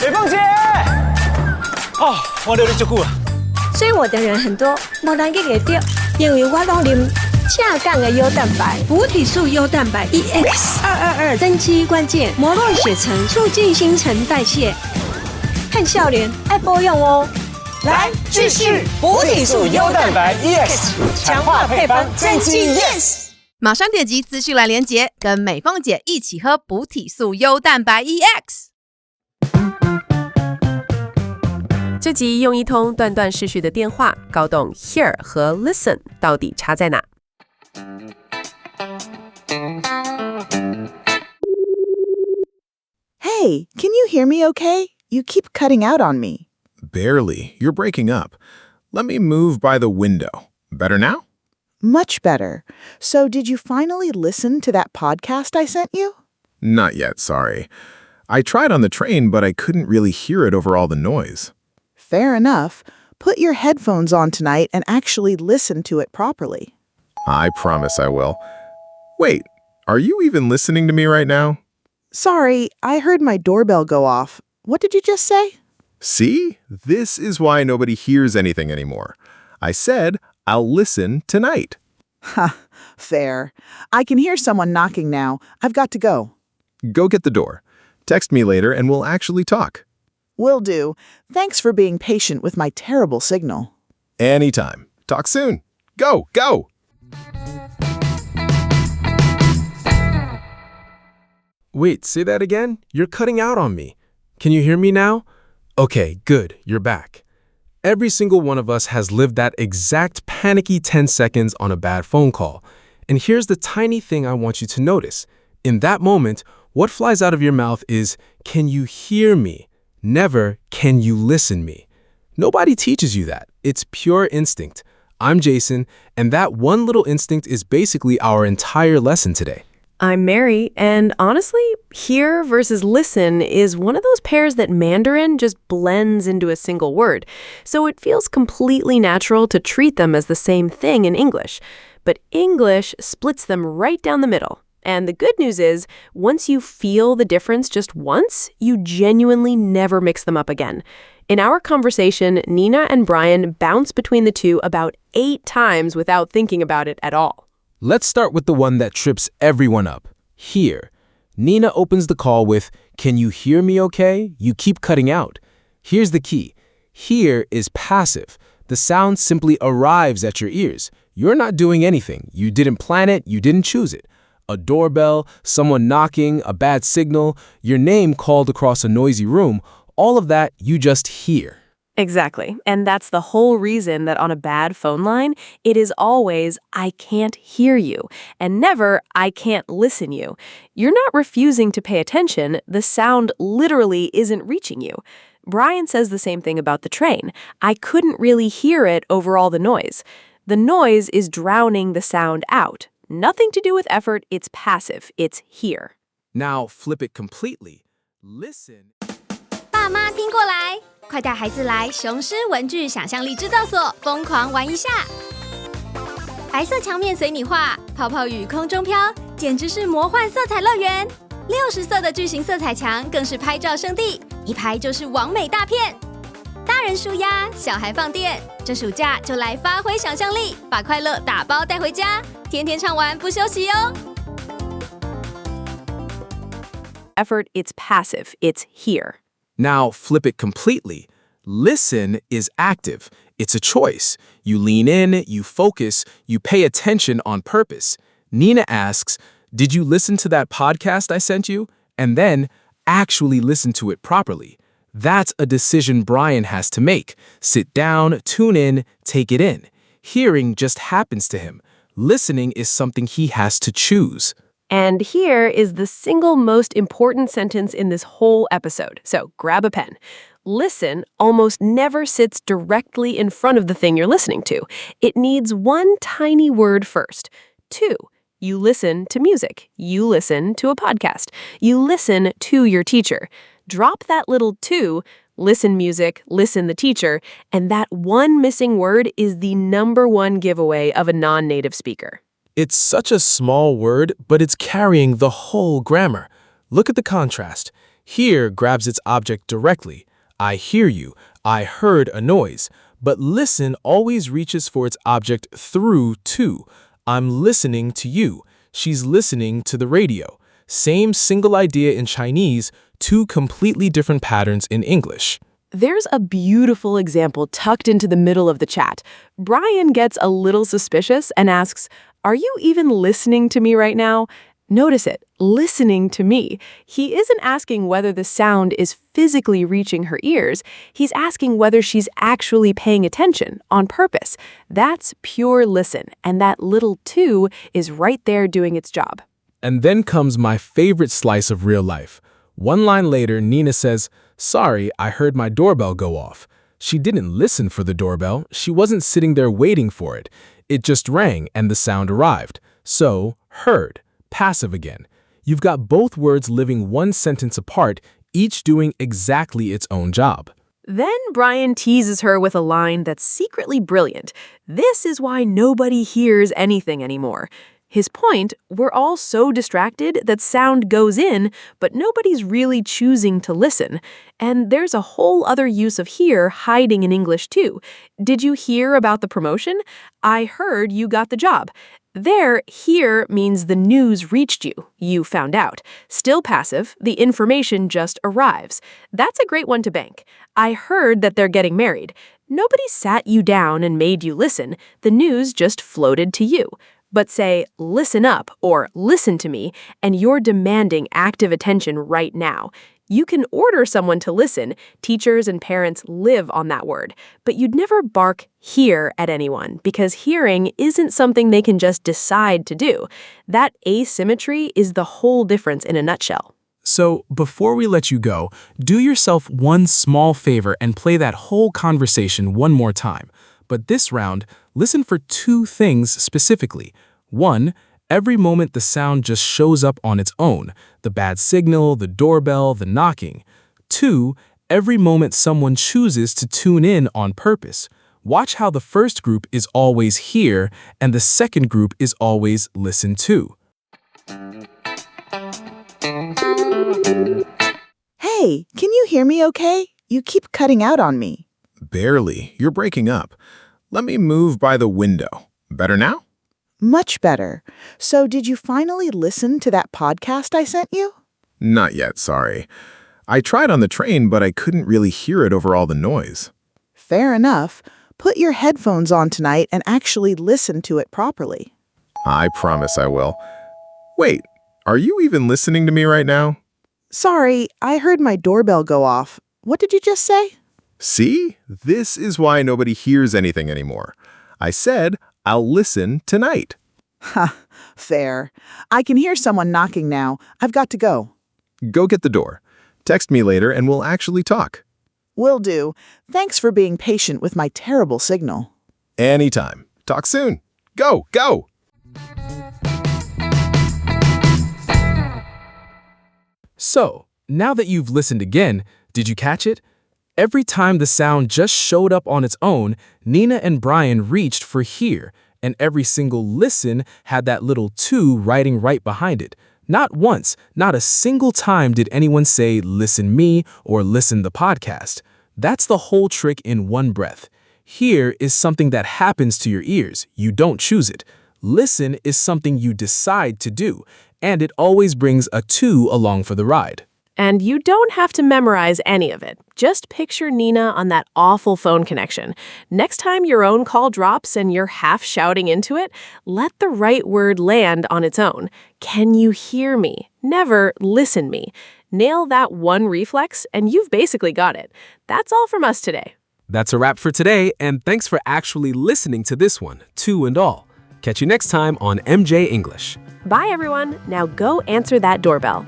美凤姐，我留你足久了。追我的人很多，没人去给掉，因为我拢啉正港的优蛋白，补体素优蛋白 EX222，增肌关键，磨弱血层，促进新陈代谢，看笑脸爱保养哦。来，继续补体素优蛋白 EX， 强化配方，增肌 Yes。马上点击资讯栏连结，跟美凤姐一起喝补体素优蛋白 EX。这集用一通断断续续的电话，搞懂 hear 和 listen 到底差在哪。Hey, can you hear me okay? You keep cutting out on me. Barely. You're breaking up. Let me move by the window. Better now? Much better. So did you finally listen to that podcast I sent you? Not yet, sorry. I tried on the train, but I couldn't really hear it over all the noise. Fair enough. Put your headphones on tonight and actually listen to it properly. I promise I will. Wait, are you even listening to me right now? Sorry, I heard my doorbell go off. What did you just say? See? This is why nobody hears anything anymore. I said I'll listen tonight. Ha, fair. I can hear someone knocking now. I've got to go. Go get the door. Text me later and we'll actually talk. Will do. Thanks for being patient with my terrible signal. Anytime. Talk soon. Go, go! Wait, say that again? You're cutting out on me. Can you hear me now? Okay, good, you're back. Every single one of us has lived that exact panicky 10 seconds on a bad phone call. And here's the tiny thing I want you to notice. In that moment, what flies out of your mouth is, can you hear me? Never, can you listen me? Nobody teaches you that. It's pure instinct. I'm Jason, and that one little instinct is basically our entire lesson today. I'm Mary, and honestly, hear versus listen is one of those pairs that Mandarin just blends into a single word, so it feels completely natural to treat them as the same thing in English. But English splits them right down the middle. And the good news is, once you feel the difference just once, you genuinely never mix them up again. In our conversation, Nina and Brian bounce between the two about 8 times without thinking about it at all. Let's start with the one that trips everyone up. Hear. Nina opens the call with, "Can you hear me okay? You keep cutting out." Here's the key. Hear is passive. The sound simply arrives at your ears. You're not doing anything. You didn't plan it. You didn't choose it. A doorbell, someone knocking, a bad signal, your name called across a noisy room, all of that you just hear. Exactly. And that's the whole reason that on a bad phone line, it is always, "I can't hear you," and never, "I can't listen you." You're not refusing to pay attention. The sound literally isn't reaching you. Brian says the same thing about the train. I couldn't really hear it over all the noise. The noise is drowning the sound out. Nothing to do with effort, it's passive, it's hear. Now flip it completely. Listen. 爸妈听过来，快带孩子来雄狮文具想象力制造所疯狂玩一下。白色墙面随你画，泡泡雨空中飘，简直是魔幻色彩乐园。60色的巨型色彩墙更是拍照圣地，一拍就是完美大片。大人舒压，小孩放电，这暑假就来发挥想象力，把快乐打包带回家，天天唱完不休息哦。Effort, it's passive, it's hear. Now flip it completely. Listen is active. It's a choice. You lean in, you focus, you pay attention on purpose. Nina asks, "Did you listen to that podcast I sent you?" And then actually listen to it properly. That's a decision Brian has to make. Sit down, tune in, take it in. Hearing just happens to him. Listening is something he has to choose. And here is the single most important sentence in this whole episode. So grab a pen. Listen almost never sits directly in front of the thing you're listening to. It needs one tiny word first. 2. You listen to music. You listen to a podcast. You listen to your teacher. Drop that little 2, listen music, listen the teacher, and that one missing word is the #1 giveaway of a non-native speaker. It's such a small word, but it's carrying the whole grammar. Look at the contrast. Hear grabs its object directly. I hear you. I heard a noise. But listen always reaches for its object through to. I'm listening to you. She's listening to the radio. Same single idea in Chinese, two completely different patterns in English. There's a beautiful example tucked into the middle of the chat. Brian gets a little suspicious and asks, "Are you even listening to me right now?" Notice it, listening to me. He isn't asking whether the sound is physically reaching her ears. He's asking whether she's actually paying attention on purpose. That's pure listen, and that little to is right there doing its job. And then comes my favorite slice of real life. One line later, Nina says, "Sorry, I heard my doorbell go off." She didn't listen for the doorbell. She wasn't sitting there waiting for it. It just rang and the sound arrived. So, heard. Passive again. You've got both words living one sentence apart, each doing exactly its own job. Then Brian teases her with a line that's secretly brilliant. This is why nobody hears anything anymore. His point, we're all so distracted that sound goes in, but nobody's really choosing to listen. And there's a whole other use of hear hiding in English too. Did you hear about the promotion? I heard you got the job. There, hear means the news reached you. You found out. Still passive, the information just arrives. That's a great one to bank. I heard that they're getting married. Nobody sat you down and made you listen. The news just floated to you. But say, listen up or listen to me, and you're demanding active attention right now. You can order someone to listen. Teachers and parents live on that word. But you'd never bark hear at anyone because hearing isn't something they can just decide to do. That asymmetry is the whole difference in a nutshell. So, before we let you go, do yourself one small favor and play that whole conversation one more time. But this round, listen for two things specifically. One, every moment the sound just shows up on its own, the bad signal, the doorbell, the knocking. Two, every moment someone chooses to tune in on purpose. Watch how the first group is always hear and the second group is always listen to. Hey, can you hear me okay? You keep cutting out on me. Barely. You're breaking up. Let me move by the window. Better now? Much better. So did you finally listen to that podcast I sent you? Not yet, sorry. I tried on the train, but I couldn't really hear it over all the noise. Fair enough. Put your headphones on tonight and actually listen to it properly. I promise I will. Wait, are you even listening to me right now? Sorry, I heard my doorbell go off. What did you just say? See? This is why nobody hears anything anymore. I said, I'll listen tonight. Ha, fair. I can hear someone knocking now. I've got to go. Go get the door. Text me later and we'll actually talk. Will do. Thanks for being patient with my terrible signal. Anytime. Talk soon. Go, go! So, now that you've listened again, did you catch it? Every time the sound just showed up on its own, Nina and Brian reached for hear, and every single listen had that little to writing right behind it. Not once, not a single time did anyone say, listen me or listen the podcast. That's the whole trick in one breath. Hear is something that happens to your ears. You don't choose it. Listen is something you decide to do, and it always brings a to along for the ride. And you don't have to memorize any of it. Just picture Nina on that awful phone connection. Next time your own call drops and you're half shouting into it, let the right word land on its own. Can you hear me? Never listen me. Nail that one reflex and you've basically got it. That's all from us today. That's a wrap for today, and thanks for actually listening to this one, to and all. Catch you next time on MJ English. Bye, everyone. Now go answer that doorbell.